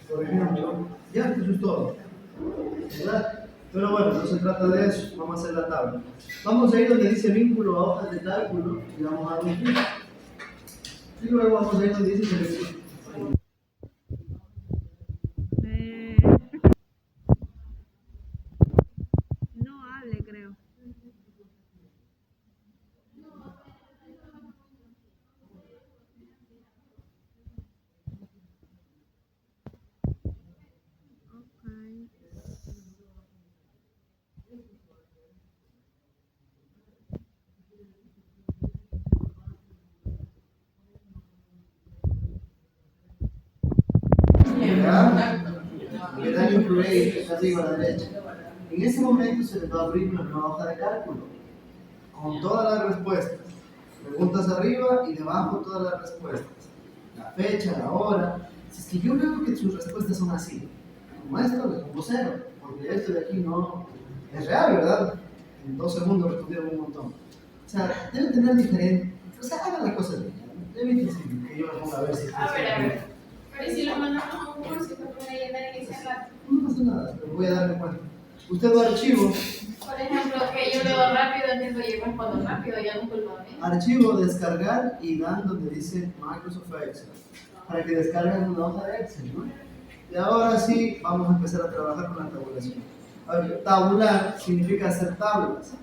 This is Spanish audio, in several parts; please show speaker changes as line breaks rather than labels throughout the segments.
por ejemplo, ya, eso es todo, ¿verdad? Pero bueno, no se trata de eso, vamos a hacer la tabla. Vamos a ir donde dice vínculo a hojas de cálculo y vamos a dar un clic. Y luego vamos a ir donde dice selección.
No hable, creo. Okay.
¿Ya? Le dan un play que está arriba a la derecha. En ese momento se les va a abrir una nueva hoja de cálculo con todas las respuestas. Preguntas arriba y debajo todas las respuestas. La fecha, la hora. Si es que yo veo que sus respuestas son así, como esto, le pongo 0, porque esto de aquí no es real, ¿verdad? En 2 segundos respondieron un montón. O sea, debe tener diferente. O sea, hagan las cosas bien. Debe que yo me ponga a ver si es
A ver. Pero si lo mandamos a un curso, ¿qué puede llenar en ese rato?
No pasa nada, pero voy a darme cuenta. Usted va a archivo.
Por ejemplo, que yo leo rápido, entiendo yo respondo rápido, ya no culpa a mí.
Archivo, descargar y dan donde dice Microsoft Excel. Para que descarguen una hoja de Excel, ¿no? Y ahora sí, vamos a empezar a trabajar con la tabulación. A ver, tabular significa hacer tablas.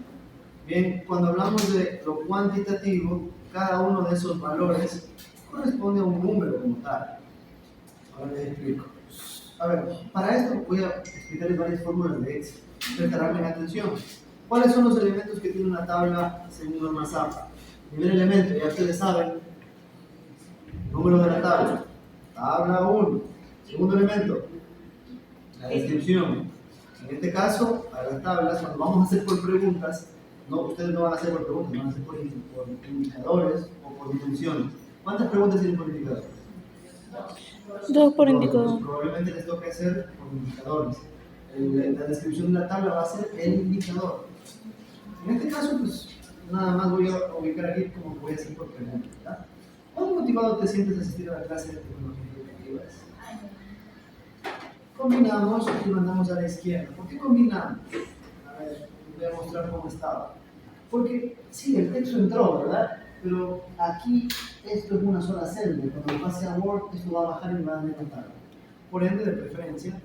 Bien, cuando hablamos de lo cuantitativo, cada uno de esos valores corresponde a un número como tal. Ahora les explico. A ver, para esto voy a explicarles varias fórmulas de Excel. Prestarme atención. ¿Cuáles son los elementos que tiene una tabla según Norma SAP? Primer elemento, ya ustedes saben, número de la tabla. Tabla 1. Segundo elemento, la descripción. En este caso, a las tablas, cuando vamos a hacer por preguntas, no, ustedes no van a hacer por preguntas, van a hacer por indicadores o por dimensiones. ¿Cuántas preguntas tienen por indicador?
2 por
Dos.
indicador.
Probablemente les toque hacer por indicadores. La descripción de la tabla va a ser el indicador. En este caso, pues nada más voy a ubicar aquí como voy a hacer por pregunta. ¿Verdad? ¿Cuán motivado te sientes a asistir a la clase de tecnologías educativas? Combinamos y mandamos a la izquierda. ¿Por qué combinamos? A ver, voy a mostrar cómo estaba. Porque sí, el texto entró, ¿verdad? Pero aquí esto es una sola celda. Cuando pase a Word, esto va a bajar y me va a dar una tabla. Por ende, de preferencia,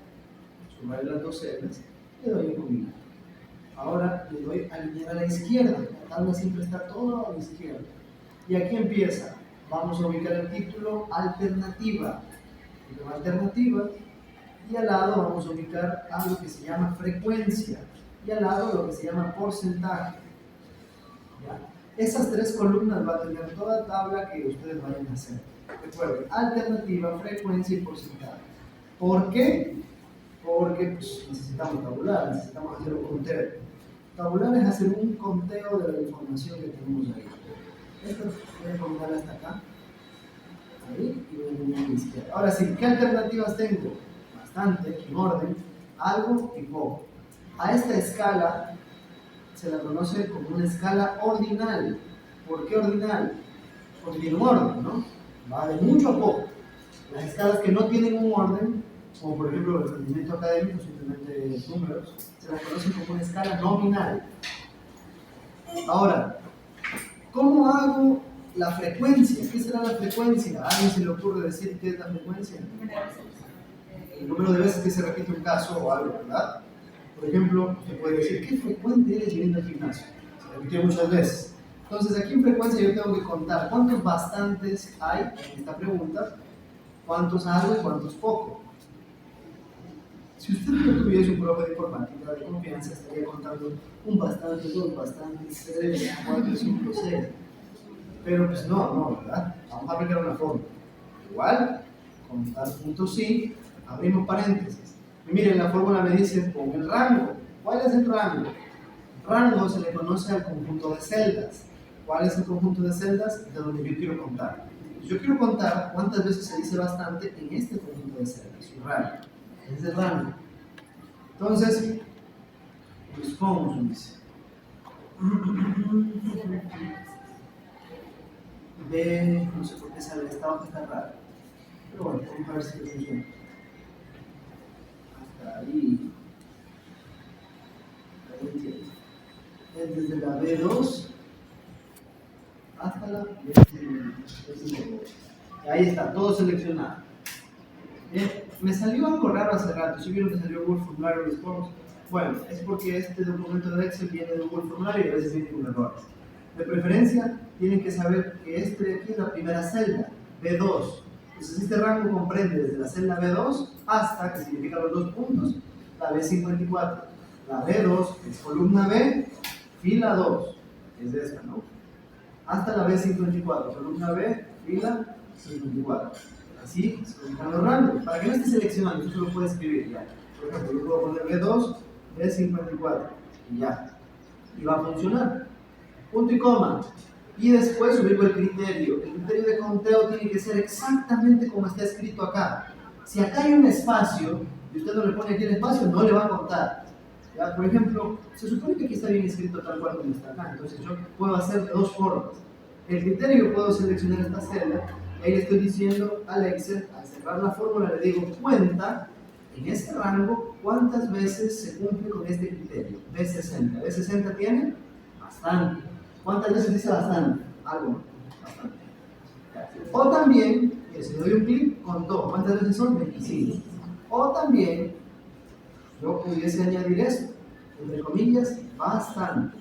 sumar las dos celdas, le doy a combinar. Ahora le doy a alinear a la izquierda. La tabla siempre está toda a la izquierda. Y aquí empieza. Vamos a ubicar el título alternativa. Alternativa. Y al lado vamos a ubicar algo que se llama frecuencia. Y al lado lo que se llama porcentaje. ¿Ya? Esas tres columnas va a tener toda tabla que ustedes vayan a hacer. Recuerden, alternativa, frecuencia y porcentaje. ¿Por qué? Porque pues, necesitamos tabular, necesitamos hacer un conteo. Tabular es hacer un conteo de la información que tenemos ahí. Esto voy a combinar hasta acá. Ahí y voy a poner a la izquierda. Ahora sí, ¿qué alternativas tengo? Bastante, en orden, algo y poco. A esta escala se la conoce como una escala ordinal. ¿Por qué ordinal? Porque tiene un orden, ¿no? Va de mucho a poco. Las escalas que no tienen un orden, como por ejemplo el rendimiento académico, simplemente números, se las conocen como una escala nominal. Ahora, ¿cómo hago la frecuencia? ¿Qué será la frecuencia? ¿A alguien se le ocurre decir qué es la frecuencia? El número de veces que se repite un caso o algo, ¿verdad? Por ejemplo, se puede decir, ¿qué frecuente eres yendo al gimnasio? Se repitió muchas veces. Entonces, aquí en frecuencia yo tengo que contar cuántos bastantes hay en esta pregunta, cuántos algo y cuántos poco. Si usted no tuviese un profe de informática de confianza, estaría contando un bastante, dos bastantes, 3, 4, 5, 6. Pero pues no, ¿verdad? Vamos a aplicar una fórmula. Igual, contar puntos sí, abrimos paréntesis. Y miren, la fórmula me dice con el rango. ¿Cuál es el rango? Rango se le conoce al conjunto de celdas. ¿Cuál es el conjunto de celdas? De donde yo quiero contar. Yo quiero contar cuántas veces se dice bastante en este conjunto de celdas, su rango. Es el rango. Entonces, response. B, no sé por qué sale, esta hoja está rara. Pero bueno, vamos a ver si funciona. Ahí. Ahí entiendo. Es desde la B2 hasta la B5. Ahí está, todo seleccionado. Me salió algo raro hace rato. ¿Sí vieron que salió Google Formulario Response? Bueno, es porque este documento de Excel viene de Google Formulario y a veces viene con errores. De preferencia, tienen que saber que este de aquí es la primera celda, B2. Entonces, este rango comprende desde la celda B2 hasta, que significa los dos puntos, la B54. La B2 es columna B, fila 2, es esta, ¿no? Hasta la B54, columna B, fila 54. Así se colocan los rangos. Para que no esté seleccionando, usted lo puede escribir ya. Por ejemplo, yo puedo poner B2, B54 y ya. Y va a funcionar. Punto y coma. Y después ubico el criterio. El criterio de conteo tiene que ser exactamente como está escrito acá. Si acá hay un espacio y usted no le pone aquí el espacio, no le va a contar. ¿Ya? Por ejemplo, se supone que aquí está bien escrito tal cual como está acá. Entonces yo puedo hacer de dos formas. El criterio, puedo seleccionar esta celda. Y ahí le estoy diciendo al Excel, al cerrar la fórmula, le digo cuenta en este rango cuántas veces se cumple con este criterio. B60. ¿B60 tiene? Bastante. ¿Cuántas veces dice bastante? Algo, ¿no? Bastante. O también, si le doy un clic, contó. ¿Cuántas veces son? 25. O también, yo pudiese añadir esto, entre comillas, bastante.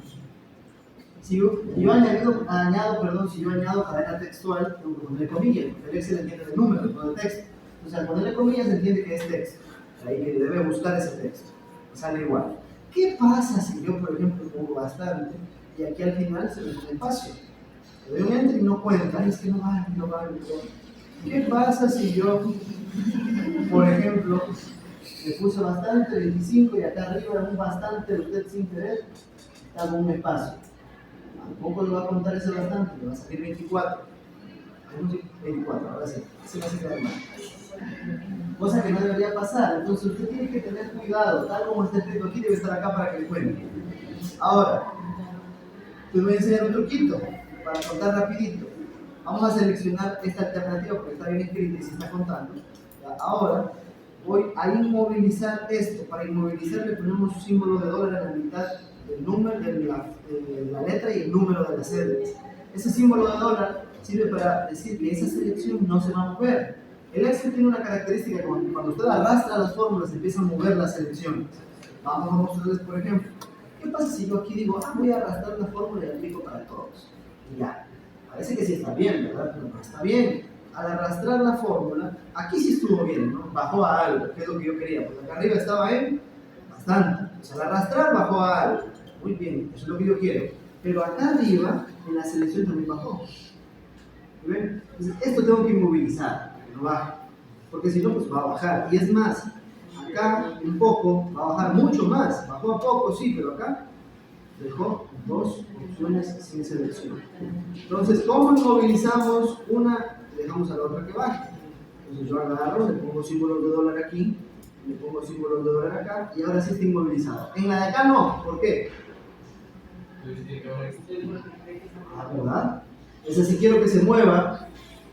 Si yo añado cadena textual, tengo que ponerle comillas, porque el Excel entiende de números, no de texto. Entonces, al ponerle comillas, entiende que es texto. Ahí que debe buscar ese texto. Sale igual. ¿Qué pasa si yo, por ejemplo, pongo bastante y aquí al final se me pone espacio? Le doy un enter y no cuenta. Ay, es que no vale. ¿Qué pasa si yo, por ejemplo, le puse bastante, 25, y acá arriba un bastante de usted sin querer, hago un espacio? Tampoco le va a contar ese bastante, le va a salir 24. 24, ahora sí, se me hace quedar mal. Cosa que no debería pasar. Entonces usted tiene que tener cuidado, tal como está escrito aquí, debe estar acá para que le cuente. Ahora, les voy a enseñar un truquito para contar rapidito. Vamos a seleccionar esta alternativa porque está bien escrita y se está contando. Ahora voy a inmovilizar esto. Para inmovilizar le ponemos un símbolo de dólar en la mitad del número, de la letra y el número de las celdas. Ese símbolo de dólar sirve para decir que esa selección no se va a mover. El Excel tiene una característica que cuando usted arrastra las fórmulas empieza a mover las selecciones. Vamos a mostrarles, por ejemplo, ¿qué pasa si yo aquí digo, voy a arrastrar la fórmula y aplico para todos? Y ya, parece que sí está bien, ¿verdad? Pero no está bien. Al arrastrar la fórmula, aquí sí estuvo bien, ¿no? Bajó a algo, que es lo que yo quería, porque acá arriba estaba en bastante. O sea, al arrastrar bajó a algo. Muy bien, eso es lo que yo quiero. Pero acá arriba, en la selección también bajó. ¿Ven? Entonces, esto tengo que inmovilizar, que no baje. Porque si no, pues va a bajar. Y es más, acá un poco va a bajar mucho más. Bajó a poco, sí, pero acá dejó dos opciones sin selección. Entonces, ¿cómo inmovilizamos una y dejamos a la otra que baje? Entonces yo agarro, le pongo símbolos de dólar aquí, le pongo símbolos de dólar acá, y ahora sí está inmovilizado. En la de acá no, ¿por qué? ¿Verdad? Es decir, quiero que se mueva,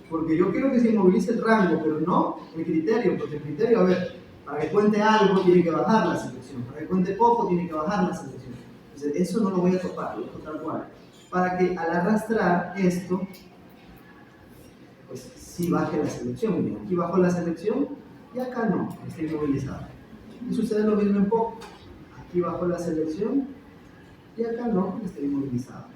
porque yo quiero que se inmovilice el rango, pero no el criterio, porque el criterio, a ver, para que cuente algo tiene que bajar la selección, para que cuente poco tiene que bajar la selección. Entonces, eso no lo voy a topar, lo dejo tal cual. Para que al arrastrar esto, pues sí baje la selección. Bien, aquí bajó la selección y acá no, está inmovilizado. Y sucede lo mismo en poco. Aquí bajó la selección y acá no, está inmovilizado.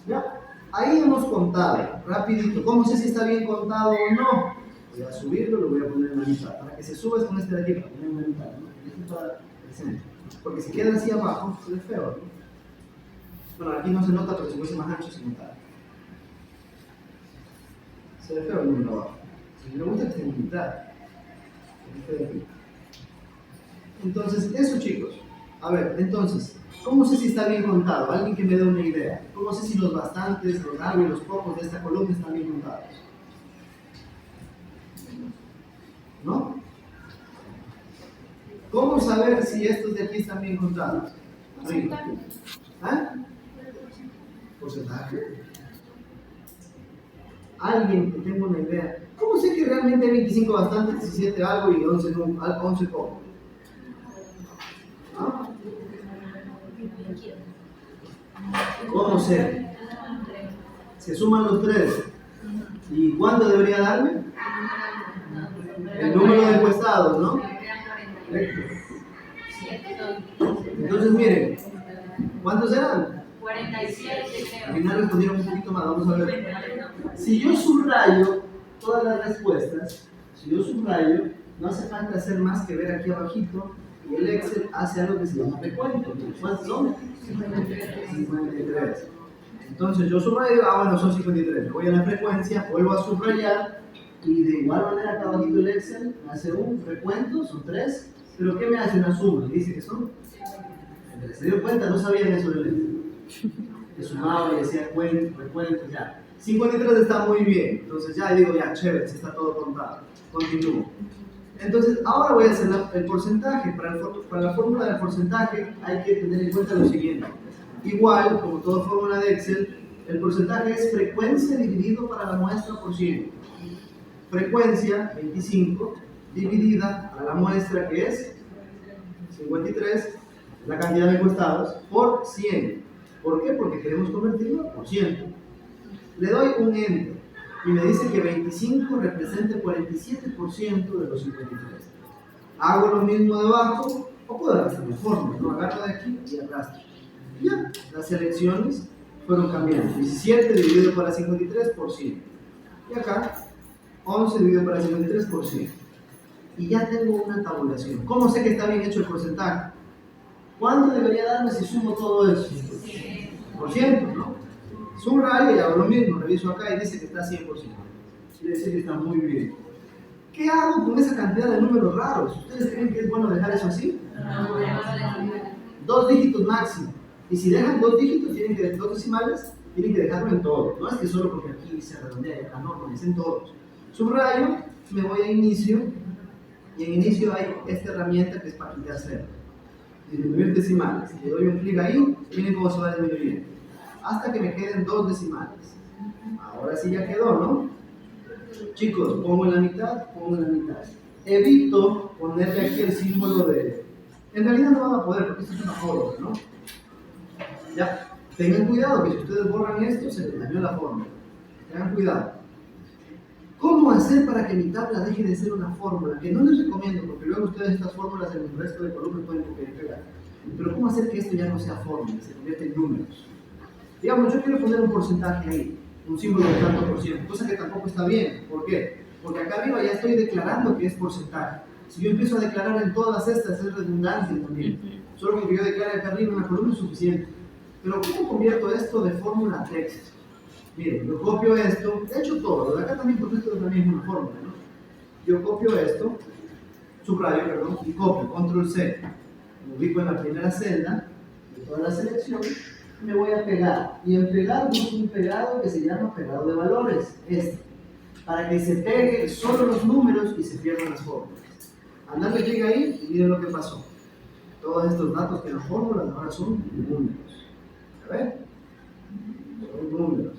¿Ya? Ahí hemos contado, rapidito. ¿Cómo sé si está bien contado o no? Voy a subirlo, lo voy a poner en la mitad. Para que se suba es con este de aquí, para poner en la mitad, ¿no? Esto para el centro. Porque si queda así abajo, se ve feo, ¿no? Bueno, aquí no se nota, pero si fuese más ancho se nota. Se ve feo el número abajo. Si me gusta que esté en la mitad. Este de aquí. Entonces, eso, chicos. A ver, entonces, ¿cómo sé si está bien contado? Alguien que me dé una idea. ¿Cómo sé si los bastantes, los algo y los pocos de esta columna están bien contados? ¿No? ¿Cómo saber si estos de aquí están bien contados? ¿Ah? Porcentaje. Alguien que tenga una idea. ¿Cómo sé que realmente hay 25 bastantes, 17 algo y 11 poco? ¿Ah? ¿Cómo sé? Se suman los tres. ¿Y cuánto debería darme? El número de encuestados, ¿no? Correcto. Entonces, miren, ¿cuántos eran?
47,
Al
creo.
final respondieron un poquito más, vamos a ver. Si yo subrayo todas las respuestas, si yo subrayo, no hace falta hacer más que ver aquí abajito y el Excel hace algo que se llama recuento. ¿Cuántos son? 53. Entonces yo subrayo, bueno, son 53. Voy a la frecuencia, vuelvo a subrayar y de igual manera acá abajito el Excel me hace un recuento, son 3, pero ¿qué me hace una suma? Dice que son. ¿Se dio cuenta? No sabían eso del Excel. Que sumaba y decía recuento, ya. 53 está muy bien, entonces ya digo, ya, chévere, si está todo contado. Continúo. Entonces, ahora voy a hacer el porcentaje. Para la fórmula del porcentaje hay que tener en cuenta lo siguiente. Igual, como toda fórmula de Excel, el porcentaje es frecuencia dividido para la muestra por 100. Frecuencia, 25, dividida a la muestra que es 53, la cantidad de encuestados, por 100. ¿Por qué? Porque queremos convertirlo por ciento. Le doy un enter y me dice que 25 representa el 47% de los 53. Hago lo mismo debajo o puedo arrastrar la fórmula. Lo agarro de aquí y arrastro. Y ya, las selecciones fueron cambiando. 17 dividido por la 53 por 100. Y acá, 11 dividido por la 53 por 100. Y ya tengo una tabulación. ¿Cómo sé que está bien hecho el porcentaje? ¿Cuánto debería darme si sumo todo eso? Por ciento, ¿no? Subrayo y hago lo mismo, reviso acá y dice que está 100%. Quiere decir que está muy bien. ¿Qué hago con esa cantidad de números raros? ¿Ustedes creen que es bueno dejar eso así? Dos dígitos máximo. Y si dejan dos dígitos, dos decimales, tienen que dejarlo en todo. No es que solo porque aquí se redondea y acá no, porque es en todos. Subrayo, me voy a inicio, y en inicio hay esta herramienta que es para quitar cero. Disminuir decimales. Le doy un clic ahí, miren cómo se va disminuyendo. Hasta que me queden dos decimales. Ahora sí ya quedó, ¿no? Chicos, pongo en la mitad, pongo en la mitad. Evito ponerle aquí el símbolo de... En realidad no van a poder porque esto es una fórmula, ¿no? Ya, tengan cuidado que si ustedes borran esto se les dañó la fórmula. Tengan cuidado. ¿Cómo hacer para que mi tabla deje de ser una fórmula? Que no les recomiendo porque luego ustedes estas fórmulas en el resto de columnas pueden copiar y pegar. Pero ¿cómo hacer que esto ya no sea fórmula, se convierta en números? Digamos, yo quiero poner un porcentaje ahí, un símbolo de tanto por ciento, cosa que tampoco está bien. ¿Por qué? Porque acá arriba ya estoy declarando que es porcentaje. Si yo empiezo a declarar en todas estas, es redundancia también. Solo que yo declare acá arriba una columna es suficiente. Pero ¿cómo convierto esto de fórmula a texto? Miren, yo copio esto, de hecho todo, de acá también, porque esto también es una fórmula, ¿no? Yo copio esto, subrayo, perdón, y copio, control C. Me ubico en la primera celda de toda la selección. Me voy a pegar, y en pegar busco un pegado que se llama pegado de valores, para que se pegue solo los números y se pierdan las fórmulas. Al darle clic ahí y miren lo que pasó. Todos estos datos que eran fórmulas ahora son números. ¿A ver? Son números.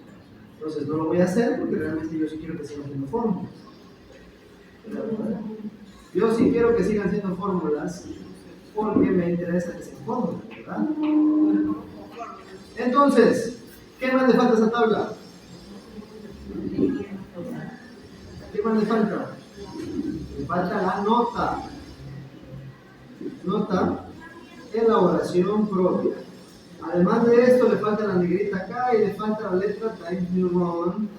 Entonces no lo voy a hacer porque realmente yo sí quiero que sigan siendo fórmulas. Yo sí quiero que sigan siendo fórmulas porque me interesa que sean fórmulas, ¿verdad? Entonces, ¿qué más le falta a esa tabla? ¿Qué más le falta? Le falta la nota. Nota, elaboración propia. Además de esto, le falta la negrita acá y le falta la letra Times New Roman.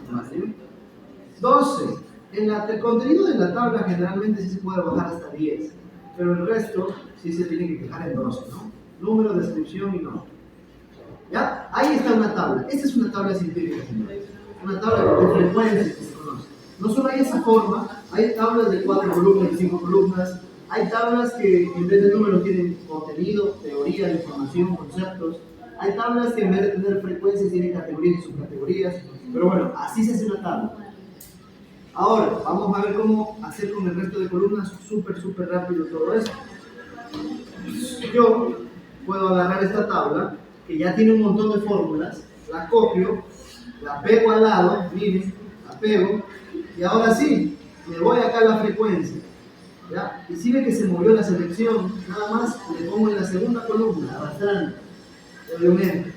12. El contenido de la tabla generalmente sí se puede bajar hasta 10, pero el resto sí se tiene que dejar en 12, ¿no? Número, descripción y nota. ¿Ya? Ahí está una tabla. Esta es una tabla científica, señores. Una tabla de frecuencias que se conoce. No solo hay esa forma, hay tablas de 4 columnas, de 5 columnas. Hay tablas que en vez de números tienen contenido, teoría, información, conceptos. Hay tablas que en vez de tener frecuencias tienen categorías y subcategorías. Pero bueno, así se hace una tabla. Ahora, vamos a ver cómo hacer con el resto de columnas súper rápido todo esto. Yo puedo agarrar esta tabla, que ya tiene un montón de fórmulas, la copio, la pego al lado, miren, la pego, y ahora sí, me voy acá a la frecuencia. ¿Ya? Y si ve que se movió la selección, nada más le pongo en la segunda columna, arrastrando, le doy un enter.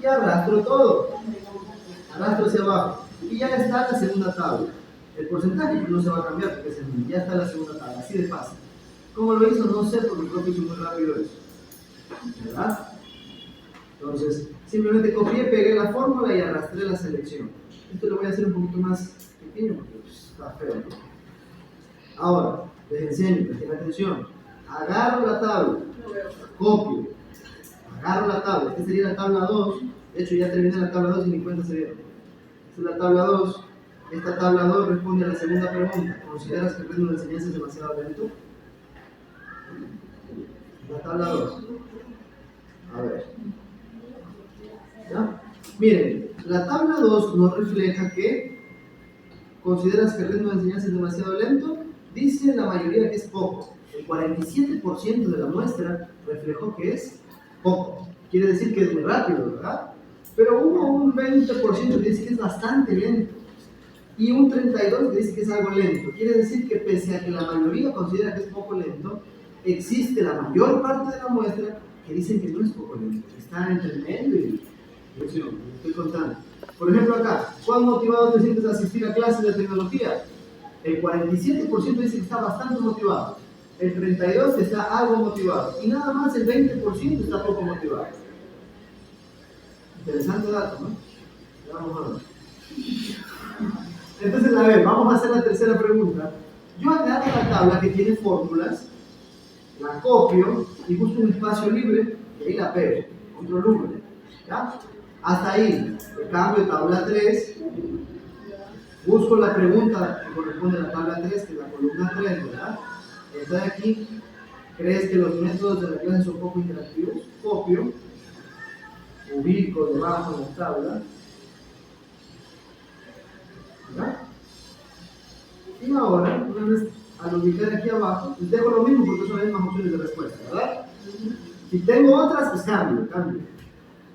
Y arrastro todo, arrastro hacia abajo. Y ya está la segunda tabla. El porcentaje pues, no se va a cambiar porque es el mismo. Ya está la segunda tabla, así de fácil. ¿Cómo lo hizo? No sé, porque creo que hizo muy rápido eso. ¿Verdad? Entonces, simplemente copié, pegué la fórmula y arrastré la selección. Esto lo voy a hacer un poquito más pequeño porque pues, está feo, ¿no? Ahora, les enseño, presten atención. Agarro la tabla, copio, agarro la tabla. Esta sería la tabla 2. De hecho, ya terminé la tabla 2 y ni cuenta se dieron. Esta es la tabla 2. Esta tabla 2 responde a la segunda pregunta. ¿Consideras que el ritmo de enseñanza es demasiado lento? La tabla 2. A ver. ¿Ya? Miren, la tabla 2 nos refleja que ¿consideras que el ritmo de enseñanza es demasiado lento? Dice la mayoría que es poco. El 47% de la muestra reflejó que es poco. Quiere decir que es muy rápido, ¿verdad? Pero hubo un 20% que dice que es bastante lento. Y un 32% que dice que es algo lento. Quiere decir que pese a que la mayoría considera que es poco lento, existe la mayor parte de la muestra que dicen que no es poco lento. Está entre el medio y... Estoy contando. Por ejemplo acá, ¿cuán motivado te sientes a asistir a clases de tecnología? El 47% dice que está bastante motivado, el 32% está algo motivado y nada más el 20% está poco motivado. Interesante dato, ¿no? Ya vamos a ver. Entonces, a ver, vamos a hacer la tercera pregunta. Yo agarro la tabla que tiene fórmulas, la copio y busco un espacio libre y ahí la pego, otro número, ¿ya? Hasta ahí, le cambio tabla 3, busco la pregunta que corresponde a la tabla 3, que es la columna 3, ¿verdad? Estoy aquí, ¿crees que los métodos de la clase son poco interactivos? Copio, ubico debajo de la tabla, ¿ya? Y ahora, una vez al ubicar aquí abajo, les dejo lo mismo porque son las mismas opciones de respuesta, ¿verdad? Si tengo otras, pues cambio.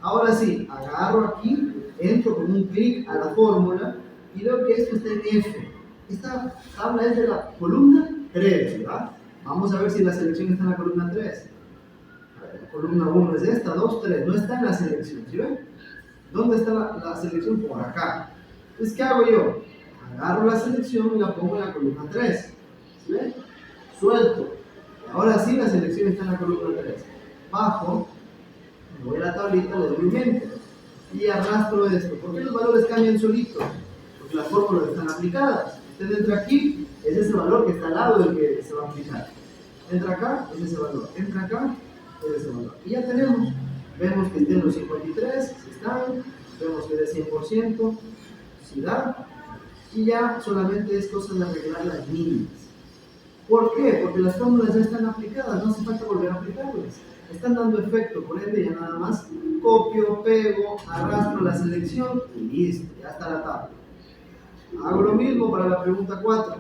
Ahora sí, agarro aquí, entro con un clic a la fórmula y veo que esto está en F. Esta tabla es de la columna 3, ¿verdad? Vamos a ver si la selección está en la columna 3. La columna 1 es esta, 2, 3. No está en la selección, ¿sí ven? ¿Dónde está la selección? Por acá. Entonces, ¿qué hago yo? Agarro la selección y la pongo en la columna 3. ¿Sí ven? Suelto. Ahora sí la selección está en la columna 3. Bajo. Voy a la tablita, le doy un enter y arrastro esto. ¿Por qué los valores cambian solitos? Porque las fórmulas están aplicadas. Usted entra aquí, es ese valor que está al lado del que se va a aplicar. Entra acá, es ese valor. Entra acá, es ese valor. Y ya tenemos. Vemos que estén los 53, si están. Vemos que es de 100%, si da. Y ya solamente es cosa de arreglar las líneas. ¿Por qué? Porque las fórmulas ya están aplicadas, no hace falta volver a aplicarlas. Están dando efecto, por ende ya nada más copio, pego, arrastro la selección y listo, ya está la tabla. Hago lo mismo para la pregunta 4.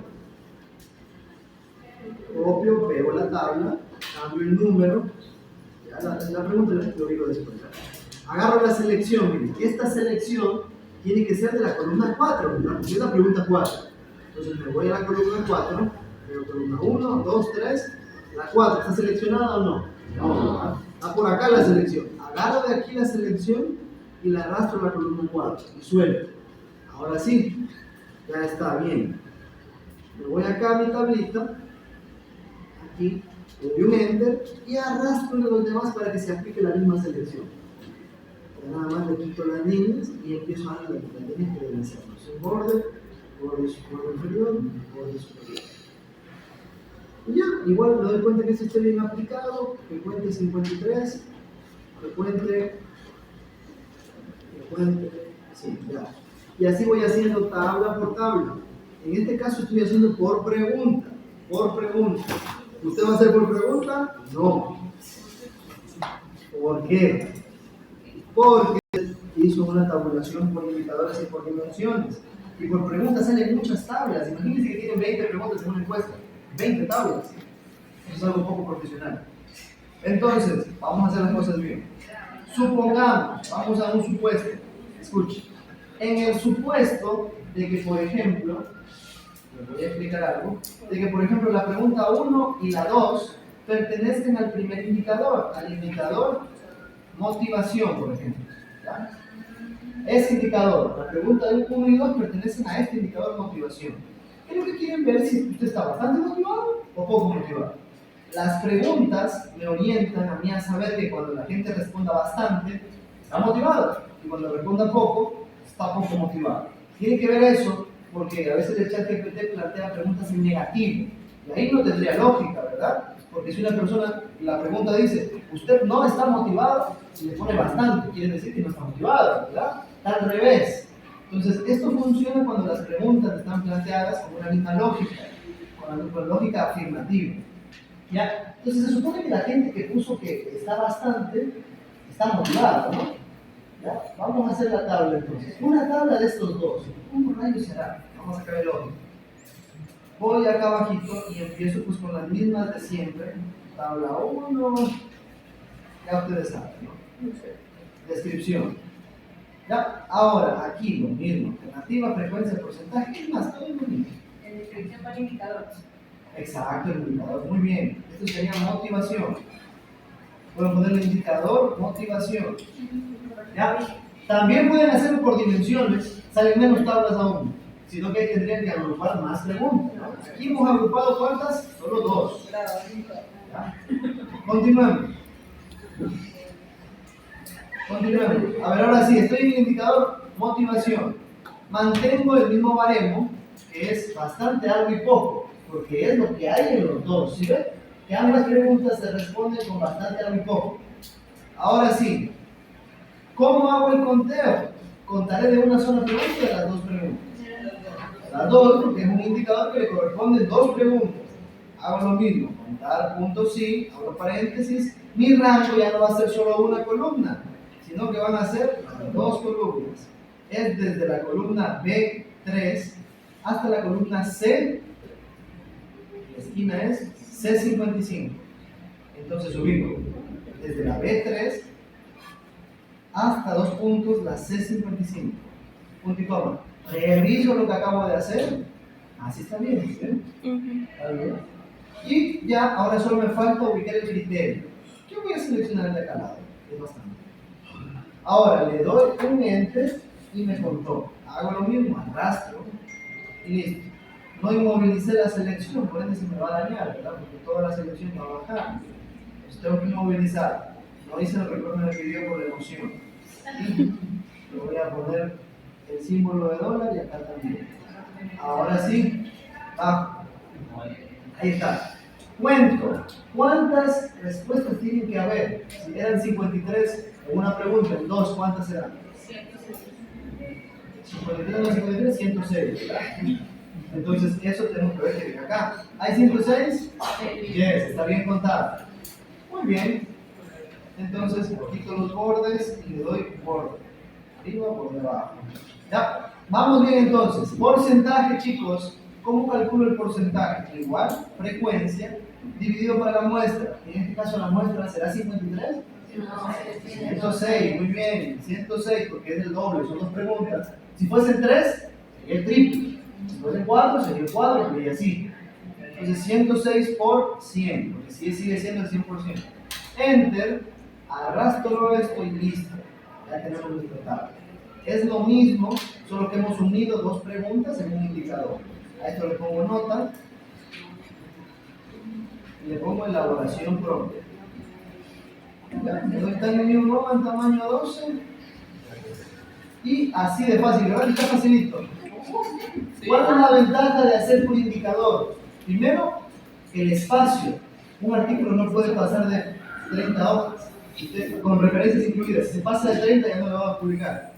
Copio, pego la tabla, cambio el número, ya la pregunta lo digo después. Agarro la selección, miren, esta selección tiene que ser de la columna 4, ¿verdad? Porque es la pregunta 4. Entonces me voy a la columna 4, pego columna 1, 2, 3, la 4, ¿está seleccionada o no? No, está por acá la selección. Agarro de aquí la selección y la arrastro a la columna 4 y suelto. Ahora sí, ya está bien. Me voy acá a mi tablita, aquí, le doy un enter y arrastro los demás para que se aplique la misma selección. Nada más le quito las líneas y empiezo a dar las líneas que deben ser. Sin borde inferior, borde superior. Y ya, igual me doy cuenta que esto esté bien aplicado, que cuente 53, que cuente, sí, ya. Y así voy haciendo tabla por tabla. En este caso estoy haciendo por pregunta, ¿Usted va a hacer por pregunta? No. ¿Por qué? Porque hizo una tabulación por indicadores y por dimensiones. Y por preguntas salen muchas tablas. Imagínense que tienen 20 preguntas en una encuesta. 20 tablas. Eso es algo poco profesional. Entonces, vamos a hacer las cosas bien. Supongamos, vamos a un supuesto. Escuche. En el supuesto de que, por ejemplo, les voy a explicar algo, de que por ejemplo la pregunta 1 y la 2 pertenecen al primer indicador, al indicador motivación, por ejemplo. ¿Ya? Ese indicador, la pregunta 1 y 2 pertenecen a este indicador motivación. ¿Qué es lo que quieren ver? Si usted está bastante motivado o poco motivado. Las preguntas me orientan a mí a saber que cuando la gente responda bastante, está motivado, y cuando responda poco, está poco motivado. Tiene que ver eso porque a veces el chat GPT plantea preguntas en negativo, y ahí no tendría lógica, ¿verdad? Porque si una persona, la pregunta dice, usted no está motivado, y le pone bastante, quiere decir que no está motivado, ¿verdad? Está al revés. Entonces, esto funciona cuando las preguntas están planteadas con una misma lógica, con lógica afirmativa. ¿Ya? Entonces, se supone que la gente que puso que está bastante, está motivada, ¿no? ¿Ya? Vamos a hacer la tabla entonces. Una tabla de estos dos. ¿Cómo rayos será? Vamos a sacar el orden. Voy acá abajito y empiezo pues con las mismas de siempre. Tabla 1. Ya ustedes saben, ¿no? Descripción. ¿Ya? Ahora, aquí lo mismo. Alternativa, frecuencia, porcentaje. ¿Qué más? Todo lo mismo.
En descripción para indicadores.
Exacto, el indicador. Muy bien. Esto sería motivación. Pueden poner el indicador motivación. ¿Ya? También pueden hacerlo por dimensiones. Salen menos tablas aún. Sino que ahí tendrían que agrupar más preguntas, ¿no? Aquí hemos agrupado ¿cuántas? Solo 2. ¿Ya? Continuemos. Continuemos. A ver, ahora sí, estoy en el indicador motivación. Mantengo el mismo baremo, que es bastante algo y poco, porque es lo que hay en los dos. ¿Sí ven? Que ambas preguntas se responden con bastante algo y poco. Ahora sí, ¿cómo hago el conteo? Contaré de una sola pregunta o de las dos preguntas. Las dos, porque es un indicador que le corresponden 2 preguntas. Hago lo mismo, contar puntos sí, abro paréntesis. Mi rango ya no va a ser solo una columna, sino que van a ser 2 columnas. Es desde la columna B3 hasta la columna C, la esquina es C55. Entonces ubico desde la B3 hasta 2 puntos la C55. Punto y coma. Reviso lo que acabo de hacer. Así está bien, ¿sí? ¿Está bien? Y ya, ahora solo me falta ubicar el criterio. Yo voy a seleccionar el de acá al lado. Es bastante. Ahora le doy un enter y me contó. Hago lo mismo, arrastro y listo. No inmovilicé la selección, por ende se me va a dañar, ¿verdad? Porque toda la selección va a bajar. Entonces tengo que inmovilizar. No hice el recuerdo que pidió por la emoción. Y le voy a poner el símbolo de dólar y acá también. Ahora sí, bajo. Ahí está. Cuento. ¿Cuántas respuestas tienen que haber? Si eran 53 en una pregunta, en 2, ¿cuántas serán? 53 más 53, 106, ¿verdad? Entonces, eso tenemos que ver que viene acá. ¿Hay 106? Yes, está bien contado. Muy bien. Entonces, quito los bordes y le doy borde. Arriba, por debajo. ¿Ya? Vamos bien entonces. Porcentaje, chicos. ¿Cómo calculo el porcentaje? Igual, frecuencia, dividido para la muestra. En este caso la muestra será 53. 106, muy bien. 106 porque es el doble, son 2 preguntas. Si fuesen 3, sería el triple. Si fuesen 4, sería el cuádruple y así. Entonces 106 por 100, porque sigue siendo el 100%. Enter, arrastro esto y listo. Ya tenemos nuestra tabla. Es lo mismo, solo que hemos unido 2 preguntas en un indicador. A esto le pongo nota y le pongo elaboración propia. Le doy tamaño New Roman, tamaño 12 y así de fácil, ¿verdad? Está facilito. ¿Cuál es la ventaja de hacer por indicador? Primero, el espacio. Un artículo no puede pasar de 30 hojas, con referencias incluidas. Si se pasa de 30 ya no lo vamos a publicar.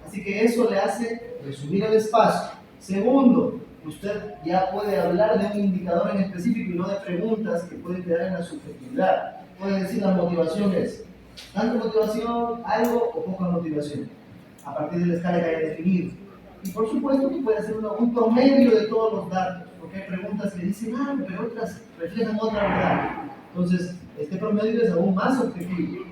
Así que eso le hace resumir el espacio. Segundo, usted ya puede hablar de un indicador en específico y no de preguntas que pueden quedar en la subjetividad. Puede decir la motivación es tanta motivación, algo o poca motivación, a partir de la escala que haya definido. Y por supuesto que puede hacer un promedio de todos los datos, porque hay preguntas que dicen algo, pero otras reflejan otra verdad. Entonces, este promedio es aún más objetivo.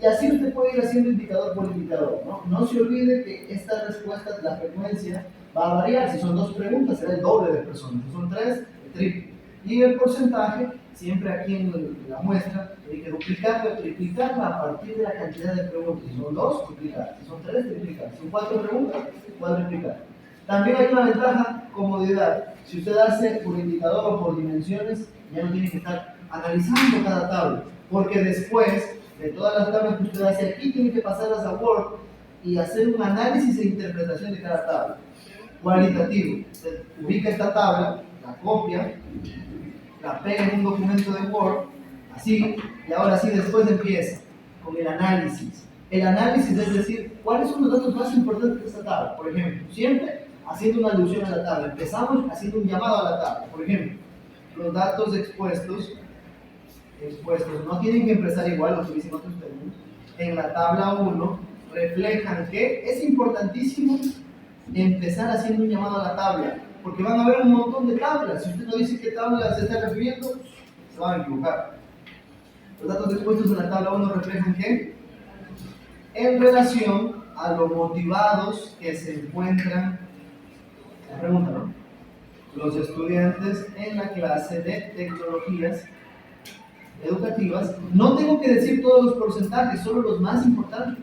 Y así usted puede ir haciendo indicador por indicador, ¿no? No se olvide que esta respuesta, la frecuencia, va a variar. Si son 2 preguntas, será el doble de personas. Si son 3, el triple. Y el porcentaje, siempre aquí en la muestra, hay que duplicarla o triplicarla a partir de la cantidad de preguntas. Si son 2, duplicar. Si son 3, triplicar. Si son 4 preguntas, cuadruplicar. También hay una ventaja, comodidad. Si usted hace por indicador o por dimensiones, ya no tiene que estar analizando cada tabla, porque después de todas las tablas que usted hace aquí, tiene que pasarlas a Word y hacer un análisis e interpretación de cada tabla. Cualitativo. Usted ubica esta tabla, la copia, la pega en un documento de Word, así, y ahora sí después empieza con el análisis. El análisis es decir, ¿cuáles son los datos más importantes de esta tabla? Por ejemplo, siempre haciendo una alusión a la tabla. Empezamos haciendo un llamado a la tabla. Por ejemplo, los datos expuestos no tienen que empezar igual, lo que dicen otros términos. En la tabla 1 reflejan que es importantísimo empezar haciendo un llamado a la tabla, porque van a haber un montón de tablas. Si usted no dice qué tabla se está refiriendo, se van a equivocar. Los datos expuestos en la tabla 1 reflejan que en relación a lo motivados que se encuentran, la pregunta, ¿no?, los estudiantes en la clase de tecnologías educativas. No tengo que decir todos los porcentajes, solo los más importantes.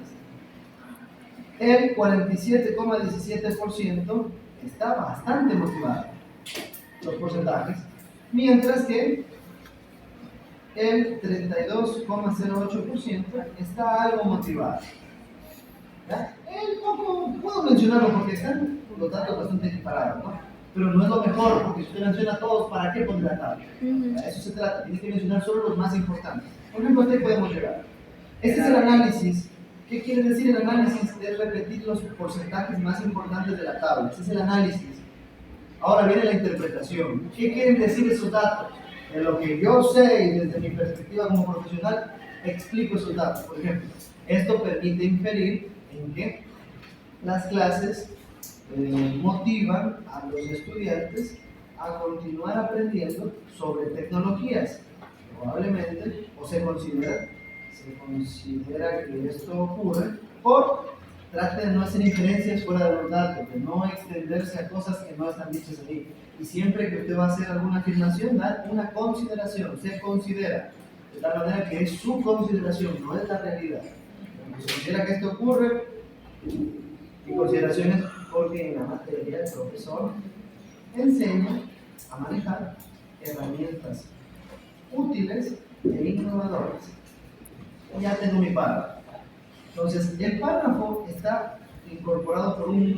El 47,17% está bastante motivado, los porcentajes, mientras que el 32,08% está algo motivado. ¿Ya? Poco puedo mencionarlo porque están los datos bastante equiparados, ¿no? Pero no es lo mejor, porque si usted menciona a todos, ¿para qué poner la tabla? A eso se trata, tiene que mencionar solo los más importantes. Por ejemplo, hasta ahí podemos llegar. Este es el análisis. ¿Qué quiere decir el análisis? Es repetir los porcentajes más importantes de la tabla. Ese es el análisis. Ahora viene la interpretación. ¿Qué quieren decir esos datos? De lo que yo sé y desde mi perspectiva como profesional, explico esos datos. Por ejemplo, esto permite inferir en que las clases motivan a los estudiantes a continuar aprendiendo sobre tecnologías. Probablemente, o se considera que esto ocurre por trate de no hacer inferencias fuera de los datos, de no extenderse a cosas que no están dichas ahí. Y siempre que usted va a hacer alguna afirmación, da una consideración, se considera, de tal manera que es su consideración, no es la realidad. Se considera que esto ocurre, y consideraciones porque en la materia el profesor enseña a manejar herramientas útiles e innovadoras. Ya tengo mi párrafo. Entonces, el párrafo está incorporado por un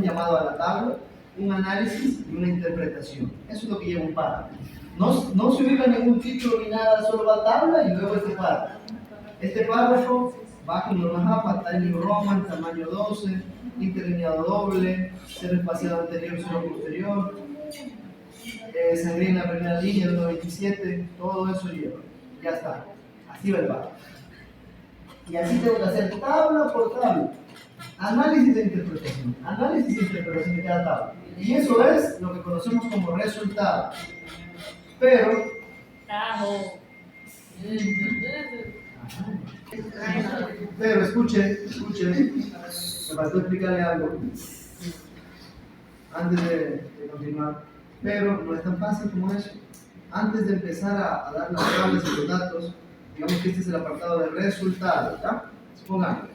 llamado a la tabla, un análisis y una interpretación. Eso es lo que lleva un párrafo. No se ubica ningún título ni nada, solo va tabla y luego este párrafo. Este párrafo va con norma Java, Times New Roman, tamaño 12, interlineado doble, cero espaciado anterior, cero posterior, sangría en la primera línea, 1.27, todo eso lleva. Ya está. Así va el párrafo. Y así tengo que hacer tabla por tabla. Análisis e interpretación. Análisis e interpretación de cada tabla. Y eso es lo que conocemos como resultado. Pero. Pero escuche. Me faltó explicarle algo antes de continuar. Pero no es tan fácil como eso. Antes de empezar a dar las tablas y los datos, digamos que este es el apartado de resultados, ¿ya? Supongamos.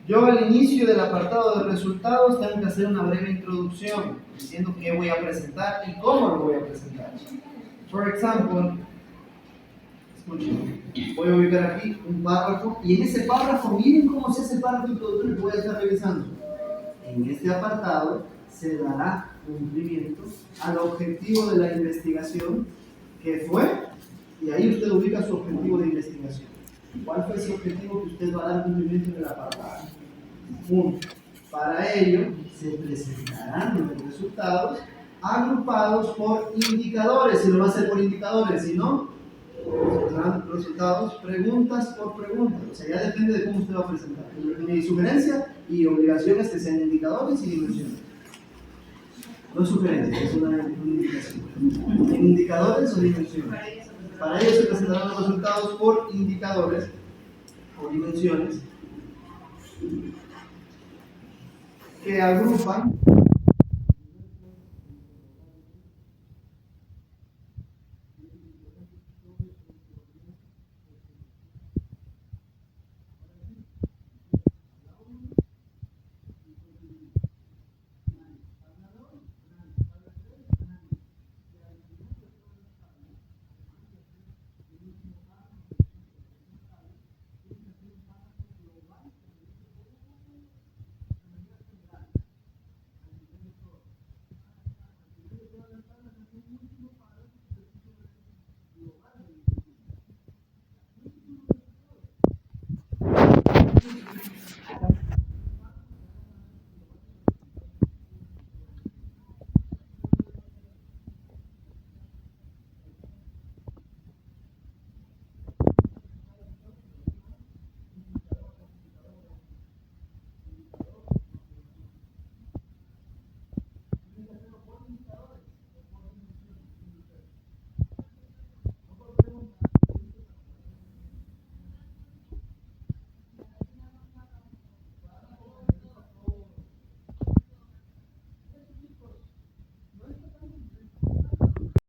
Yo al inicio del apartado de resultados tengo que hacer una breve introducción diciendo qué voy a presentar y cómo lo voy a presentar. Por ejemplo, escuchen, voy a ubicar aquí un párrafo y en ese párrafo, miren cómo se hace el párrafo introductorio que voy a estar revisando. En este apartado se dará cumplimiento al objetivo de la investigación que fue, y ahí usted ubica su objetivo de investigación. ¿Cuál fue ese objetivo que usted va a dar cumplimiento en el apartado? 1. Para ello se presentarán los resultados agrupados por indicadores. Si lo va a hacer por indicadores, si no, serán resultados preguntas por preguntas. O sea, ya depende de cómo usted va a presentar. Mi sugerencia y obligación es que sean indicadores y dimensiones. No es sugerencia, es una indicación. En indicadores o dimensiones. Para ello se presentarán los resultados por indicadores o dimensiones que agrupan